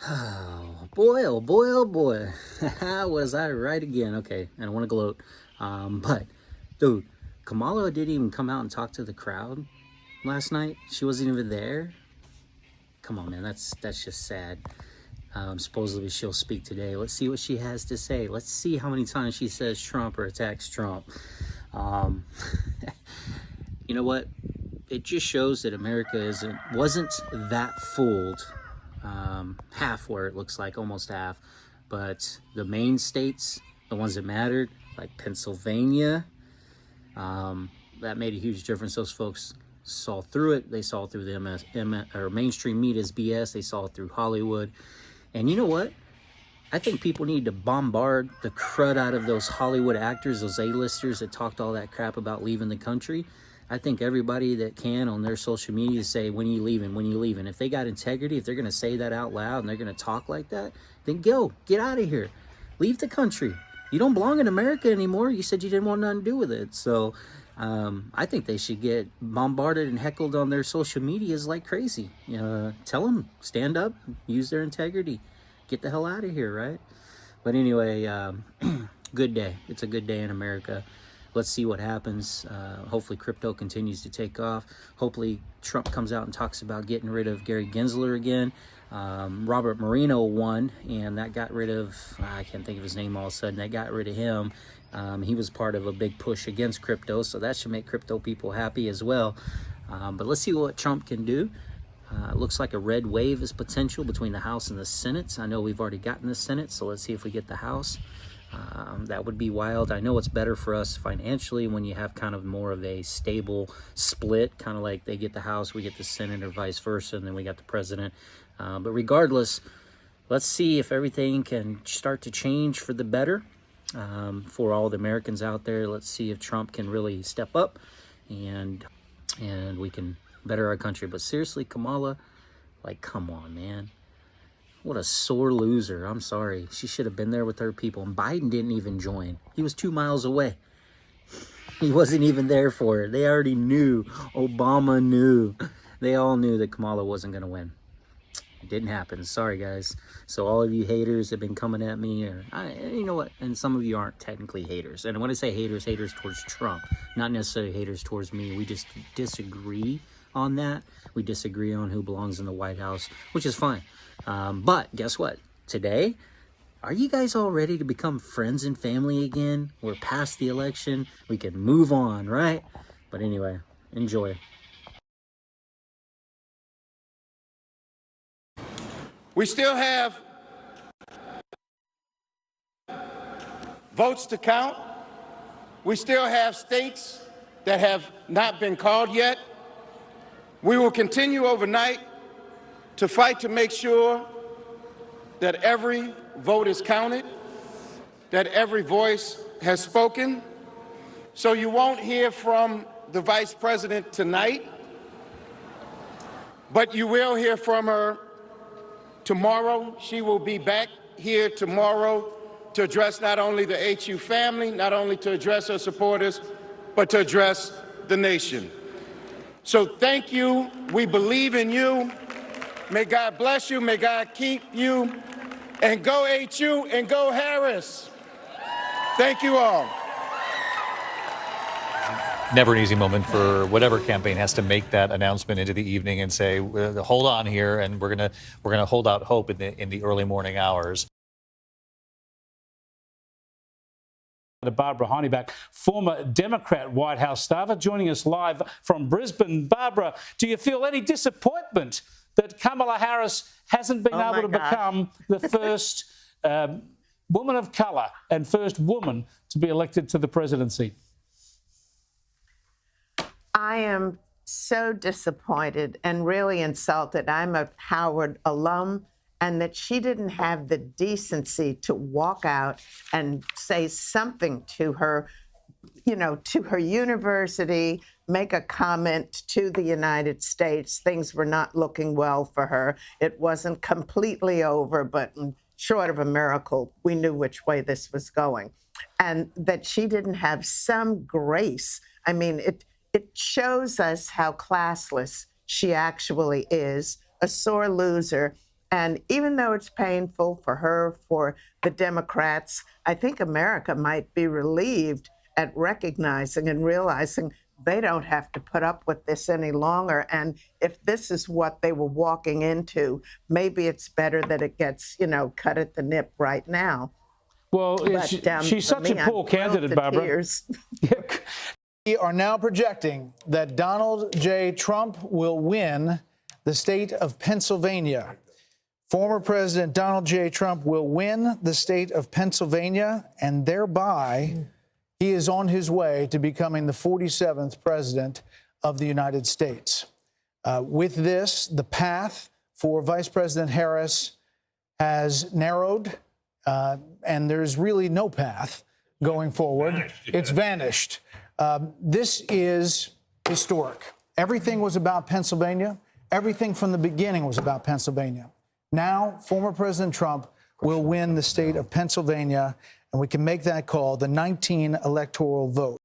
Oh boy, oh boy, oh boy. Was I right again? Okay, I don't want to gloat. But, dude, Kamala didn't even come out and talk to the crowd last night. She wasn't even there. Come on, man, that's just sad. Supposedly she'll speak today. Let's see what she has to say. Let's see how many times she says Trump or attacks Trump. Um, you know what? It just shows that America wasn't that fooled. Half where it looks like almost half, but the main states, the ones that mattered, like Pennsylvania, that made a huge difference. Those folks saw through it. They saw through the or mainstream media's BS. They saw it through Hollywood. And you know what? I think people need to bombard the crud out of those Hollywood actors, those A-listers that talked all that crap about leaving the country. I think everybody that can on their social media say, when you leaving, when you leaving. If they got integrity, if they're going to say that out loud and they're going to talk like that, then get out of here. Leave the country. You don't belong in America anymore. You said you didn't want nothing to do with it. So I think they should get bombarded and heckled on their social medias like crazy. Tell them, stand up, use their integrity. Get the hell out of here, right? But anyway, good day. It's a good day in America. Let's see what happens. Hopefully crypto continues to take off. Hopefully Trump comes out and talks about getting rid of Gary Gensler again. Robert Moreno won, and that got rid of, I can't think of his name all of a sudden, that got rid of him. He was part of a big push against crypto, so that should make crypto people happy as well. But let's see what Trump can do. It looks like a red wave is potential between the House and the Senate. I know we've already gotten the Senate, so let's see if we get the House. That would be wild. I know it's better for us financially when you have kind of more of a stable split, kind of like they get the House, we get the Senate, or vice versa, and then we got the president. But regardless, let's see if everything can start to change for the better for all the Americans out there. Let's see if Trump can really step up and we can better our country. But seriously, Kamala, like, come on, man. What a sore loser. I'm sorry. She should have been there with her people. And Biden didn't even join. He was 2 miles away. He wasn't even there for it. They already knew. Obama knew. They all knew that Kamala wasn't going to win. It didn't happen. Sorry, guys. So all of you haters have been coming at me. You know what? And some of you aren't technically haters. And when I say haters, haters towards Trump. Not necessarily haters towards me. We just disagree on that. We disagree on who belongs in the White House, which is fine. But guess what? Today, are you guys all ready to become friends and family again? We're past the election. We can move on, right? But anyway, enjoy. We still have votes to count. We still have states that have not been called yet. We will continue overnight to fight to make sure that every vote is counted, that every voice has spoken. So you won't hear from the Vice President tonight, but you will hear from her tomorrow. She will be back here tomorrow to address not only the HU family, not only to address her supporters, but to address the nation. So thank you. We believe in you. May God bless you. May God keep you. And go HU and go Harris. Thank you all. Never an easy moment for whatever campaign has to make that announcement into the evening and say, hold on here, and we're gonna hold out hope in the early morning hours. Barbara Heineback, former Democrat White House staffer, joining us live from Brisbane. Barbara, do you feel any disappointment that Kamala Harris hasn't been able to become the first woman of colour and first woman to be elected to the presidency? I am so disappointed and really insulted. I'm a Howard alum, and that she didn't have the decency to walk out and say something to her, to her university, make a comment to the United States. Things were not looking well for her. It wasn't completely over, but short of a miracle, we knew which way this was going. And that she didn't have some grace. I mean, it shows us how classless she actually is, a sore loser. And even though it's painful for her, for the Democrats, I think America might be relieved at recognizing and realizing they don't have to put up with this any longer. And if this is what they were walking into, maybe it's better that it gets, cut at the nip right now. Well, she's such a poor candidate, Barbara. We are now projecting that Donald J. Trump will win the state of Pennsylvania. Former President Donald J. Trump will win the state of Pennsylvania, and thereby he is on his way to becoming the 47th president of the United States. With this, the path for Vice President Harris has narrowed, and there's really no path going forward. It's vanished. This is historic. Everything was about Pennsylvania. Everything from the beginning was about Pennsylvania. Now, former President Trump will win the state of Pennsylvania, and we can make that call the 19 electoral vote.